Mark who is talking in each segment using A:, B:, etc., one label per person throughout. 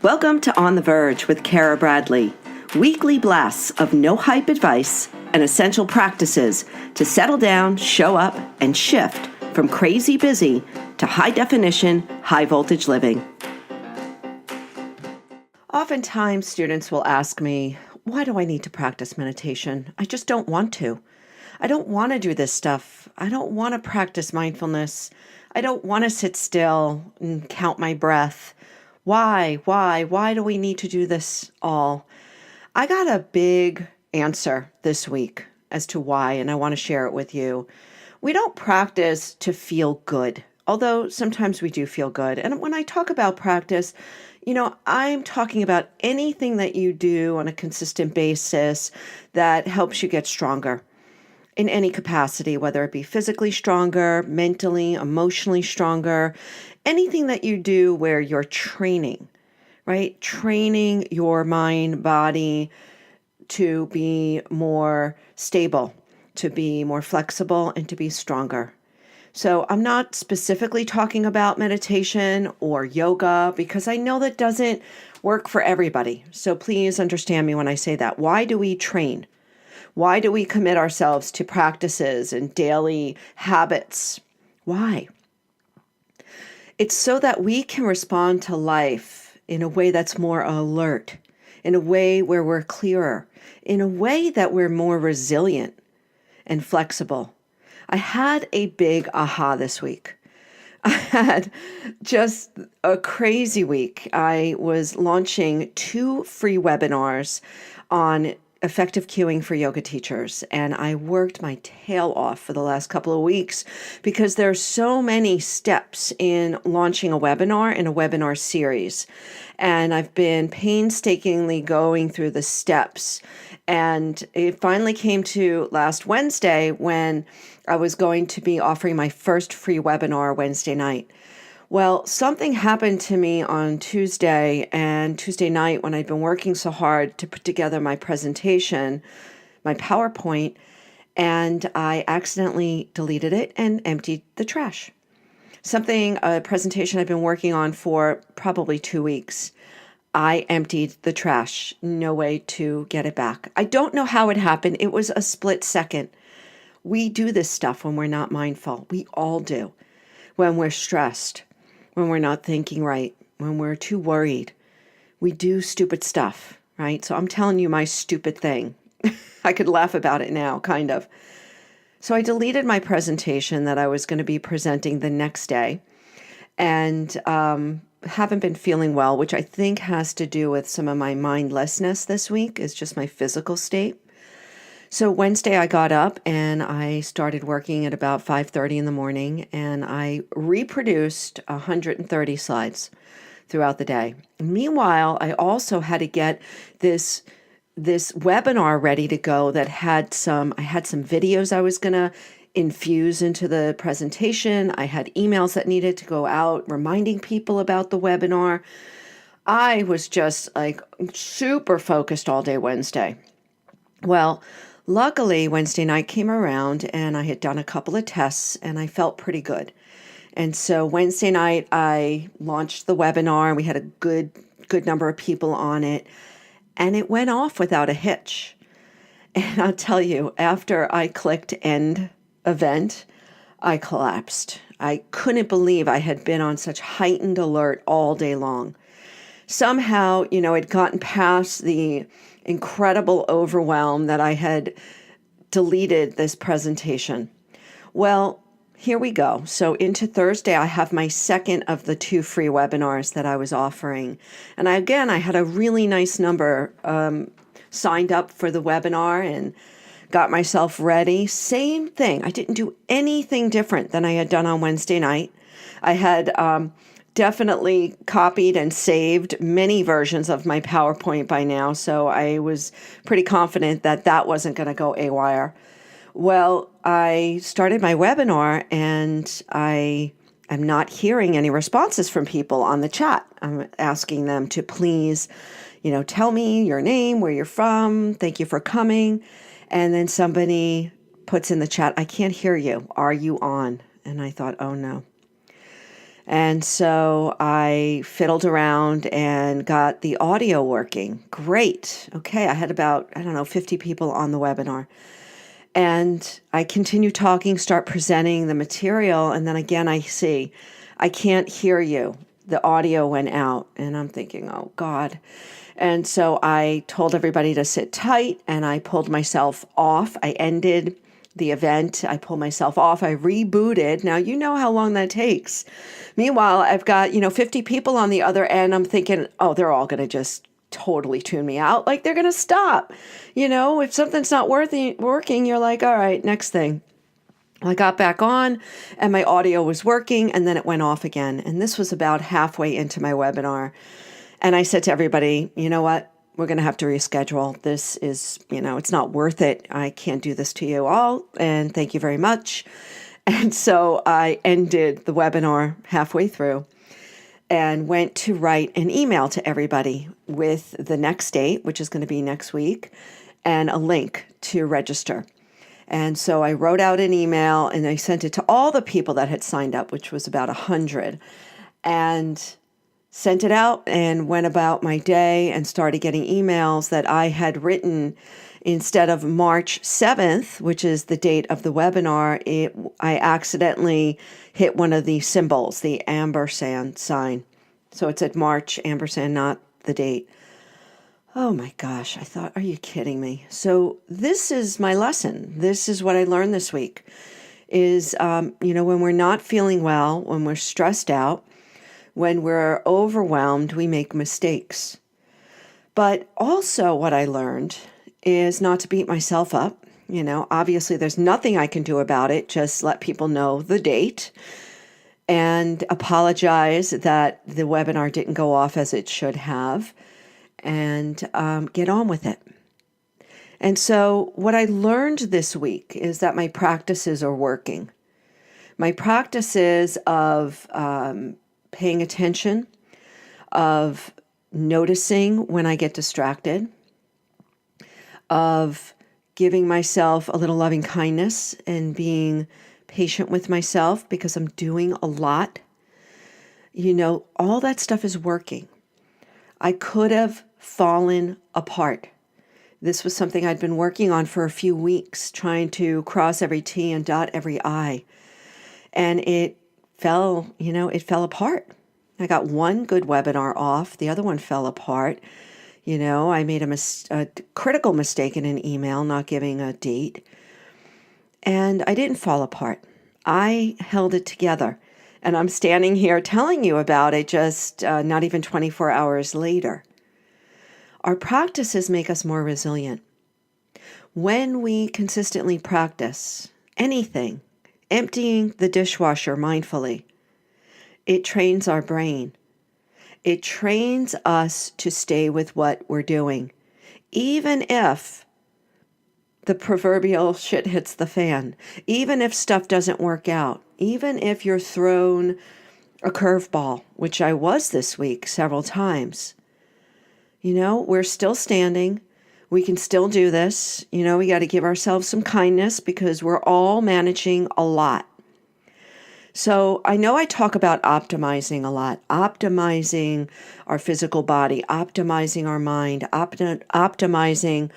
A: Welcome to On the Verge with Kara Bradley, weekly blasts of no hype advice and essential practices to settle down, show up, and shift from crazy busy to high definition, high voltage living. Oftentimes, students will ask me, why do I need to practice meditation? I just don't want to. I don't want to do this stuff. I don't want to practice mindfulness. I don't want to sit still and count my breath. Why do we need to do this all? I got a big answer this week as to why, and I want to share it with you. We don't practice to feel good, although sometimes we do feel good. And when I talk about practice, I'm talking about anything that you do on a consistent basis that helps you get stronger in any capacity, whether it be physically stronger, mentally, emotionally stronger, anything that you do where you're training, right? Training your mind, body to be more stable, to be more flexible, and to be stronger. So I'm not specifically talking about meditation or yoga because I know that doesn't work for everybody. So please understand me when I say that. Why do we train? Why do we commit ourselves to practices and daily habits? Why? It's so that we can respond to life in a way that's more alert, in a way where we're clearer, in a way that we're more resilient and flexible. I had a big aha this week. I had just a crazy week. I was launching 2 free webinars on effective cueing for yoga teachers. And I worked my tail off for the last couple of weeks because there are so many steps in launching a webinar and a webinar series. And I've been painstakingly going through the steps. And it finally came to last Wednesday when I was going to be offering my first free webinar Wednesday night. Well, something happened to me on Tuesday and Tuesday night when I'd been working so hard to put together my presentation, my PowerPoint, and I accidentally deleted it and emptied the trash. A presentation I've been working on for probably 2 weeks. I emptied the trash. No way to get it back. I don't know how it happened. It was a split second. We do this stuff when we're not mindful. We all do. When we're stressed, when we're not thinking right, when we're too worried, we do stupid stuff, right? So I'm telling you my stupid thing. I could laugh about it now, kind of. So I deleted my presentation that I was going to be presenting the next day and haven't been feeling well, which I think has to do with some of my mindlessness this week. It's just my physical state. So Wednesday I got up and I started working at about 5:30 in the morning and I reproduced 130 slides throughout the day. Meanwhile, I also had to get this webinar ready to go that I had some videos I was going to infuse into the presentation. I had emails that needed to go out reminding people about the webinar. I was just like super focused all day Wednesday. Well, luckily, Wednesday night came around and I had done a couple of tests and I felt pretty good. And so Wednesday night, I launched the webinar and we had a good number of people on it and it went off without a hitch. And I'll tell you, after I clicked end event, I collapsed. I couldn't believe I had been on such heightened alert all day long. Somehow, I'd gotten past the incredible overwhelm that I had deleted this presentation. Well, here we go. So into Thursday, I have my second of the 2 free webinars that I was offering. And I had a really nice number signed up for the webinar and got myself ready. Same thing. I didn't do anything different than I had done on Wednesday night. I had definitely copied and saved many versions of my PowerPoint by now, so I was pretty confident that that wasn't going to go haywire. Well, I started my webinar and I am not hearing any responses from people on the chat. I'm asking them to please, tell me your name, where you're from, thank you for coming. And then somebody puts in the chat, I can't hear you. Are you on? And I thought, oh no. And so I fiddled around and got the audio working. Great. Okay, I had about, 50 people on the webinar. And I continue talking, start presenting the material, and then again I see, I can't hear you. The audio went out, and I'm thinking, oh God. And so I told everybody to sit tight, and I pulled myself off. I ended the event. I pulled myself off. I rebooted. Now, you know how long that takes. Meanwhile, I've got, 50 people on the other end. I'm thinking, oh, they're all going to just totally tune me out. Like they're going to stop. If something's not working, you're like, all right, next thing. I got back on and my audio was working, and then it went off again. And this was about halfway into my webinar. And I said to everybody, you know what? We're going to have to reschedule. This is, it's not worth it. I can't do this to you all. And thank you very much. And so I ended the webinar halfway through and went to write an email to everybody with the next date, which is going to be next week, and a link to register. And so I wrote out an email and I sent it to all the people that had signed up, which was about 100, and sent it out and went about my day and started getting emails that I had written. Instead of March 7th, which is the date of the webinar, I accidentally hit one of the symbols, the ampersand sign. So it said March ampersand, not the date. Oh my gosh, I thought, are you kidding me? So this is my lesson. This is what I learned this week is, when we're not feeling well, when we're stressed out, when we're overwhelmed, we make mistakes. But also what I learned is not to beat myself up. Obviously there's nothing I can do about it. Just let people know the date and apologize that the webinar didn't go off as it should have, and get on with it. And so what I learned this week is that my practices are working. My practices of paying attention, of noticing when I get distracted, of giving myself a little loving kindness and being patient with myself because I'm doing a lot. All that stuff is working. I could have fallen apart. This was something I'd been working on for a few weeks, trying to cross every T and dot every I. And it fell apart. I got one good webinar off. The other one fell apart. I made a critical mistake in an email, not giving a date. And I didn't fall apart. I held it together. And I'm standing here telling you about it just not even 24 hours later. Our practices make us more resilient. When we consistently practice anything, emptying the dishwasher mindfully, it trains our brain. It trains us to stay with what we're doing, even if the proverbial shit hits the fan, even if stuff doesn't work out, even if you're thrown a curveball, which I was this week several times. We're still standing. We can still do this. We got to give ourselves some kindness because we're all managing a lot. So I know I talk about optimizing a lot, optimizing our physical body, optimizing our mind, optimizing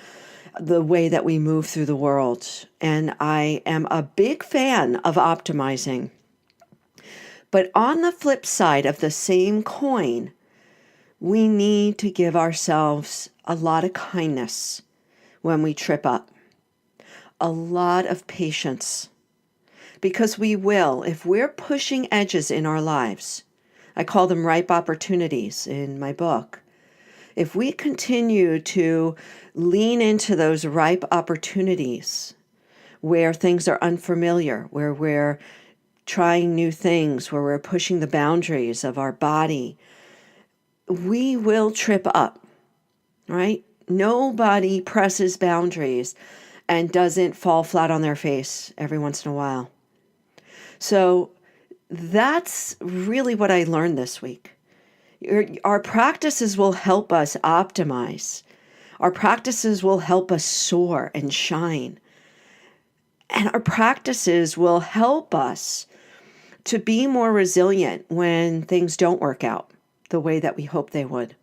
A: the way that we move through the world. And I am a big fan of optimizing. But on the flip side of the same coin, we need to give ourselves a lot of kindness when we trip up, a lot of patience. Because we will, if we're pushing edges in our lives, I call them ripe opportunities in my book. If we continue to lean into those ripe opportunities where things are unfamiliar, where we're trying new things, where we're pushing the boundaries of our body, we will trip up, right? Nobody presses boundaries and doesn't fall flat on their face every once in a while. So that's really what I learned this week. Our practices will help us optimize. Our practices will help us soar and shine. And our practices will help us to be more resilient when things don't work out the way that we hope they would,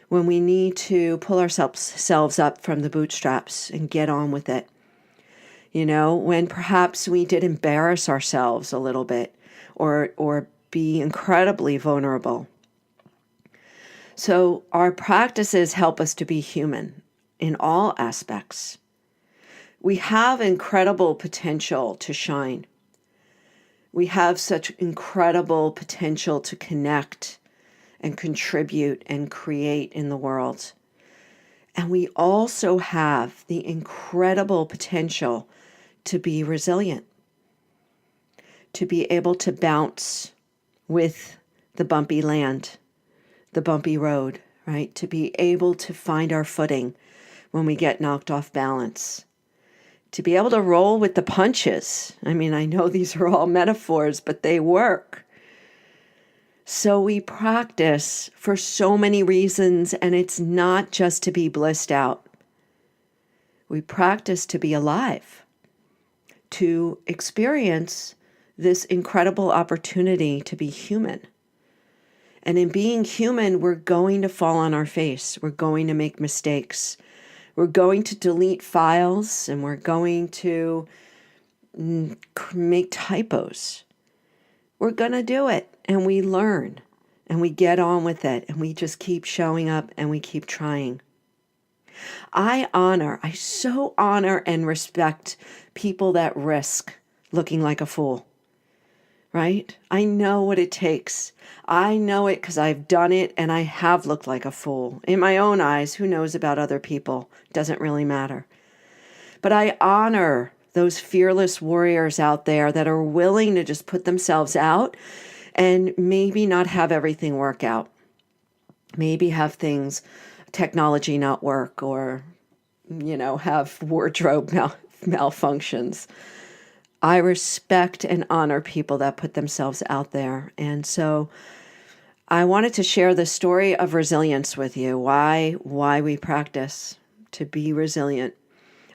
A: when we need to pull ourselves up from the bootstraps and get on with it. When perhaps we did embarrass ourselves a little bit or be incredibly vulnerable. So our practices help us to be human in all aspects. We have incredible potential to shine. We have such incredible potential to connect and contribute and create in the world. And we also have the incredible potential to be resilient, to be able to bounce with the bumpy land, the bumpy road, right? To be able to find our footing when we get knocked off balance, to be able to roll with the punches. I mean, I know these are all metaphors, but they work. So we practice for so many reasons, and it's not just to be blissed out. We practice to be alive, to experience this incredible opportunity to be human. And in being human, we're going to fall on our face. We're going to make mistakes. We're going to delete files, and we're going to make typos. We're going to do it, and we learn, and we get on with it, and we just keep showing up, and we keep trying. I so honor and respect people that risk looking like a fool, right? I know what it takes. I know it because I've done it, and I have looked like a fool. In my own eyes, who knows about other people? Doesn't really matter. But I honor those fearless warriors out there that are willing to just put themselves out and maybe not have everything work out. Maybe have technology not work, or, have wardrobe malfunctions. I respect and honor people that put themselves out there. And so I wanted to share the story of resilience with you, why we practice to be resilient.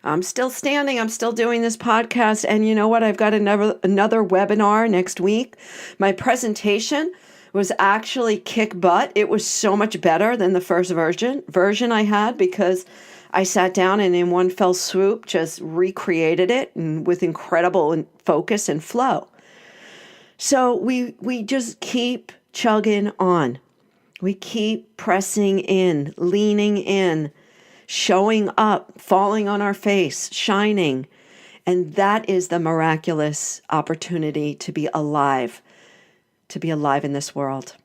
A: I'm still standing. I'm still doing this podcast. And you know what? I've got another webinar next week. My presentation was actually kick butt. It was so much better than the first version I had, because I sat down and in one fell swoop just recreated it, and with incredible focus and flow. So we just keep chugging on. We keep pressing in, leaning in, showing up, falling on our face, shining. And that is the miraculous opportunity to be alive in this world.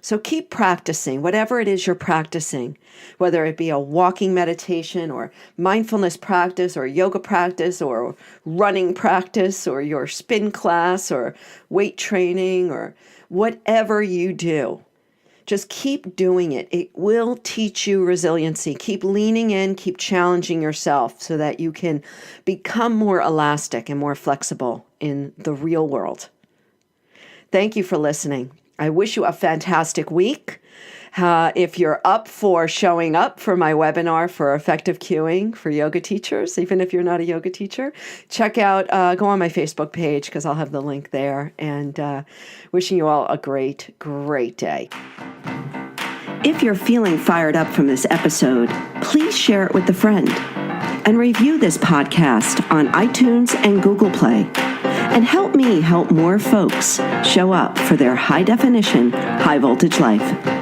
A: So keep practicing, whatever it is you're practicing, whether it be a walking meditation or mindfulness practice or yoga practice or running practice or your spin class or weight training or whatever you do. Just keep doing it. It will teach you resiliency. Keep leaning in, keep challenging yourself so that you can become more elastic and more flexible in the real world. Thank you for listening. I wish you a fantastic week. If you're up for showing up for my webinar for effective cueing for yoga teachers, even if you're not a yoga teacher, check out, go on my Facebook page because I'll have the link there. And wishing you all a great, great day. If you're feeling fired up from this episode, please share it with a friend and review this podcast on iTunes and Google Play. And help me help more folks show up for their high definition, high voltage life.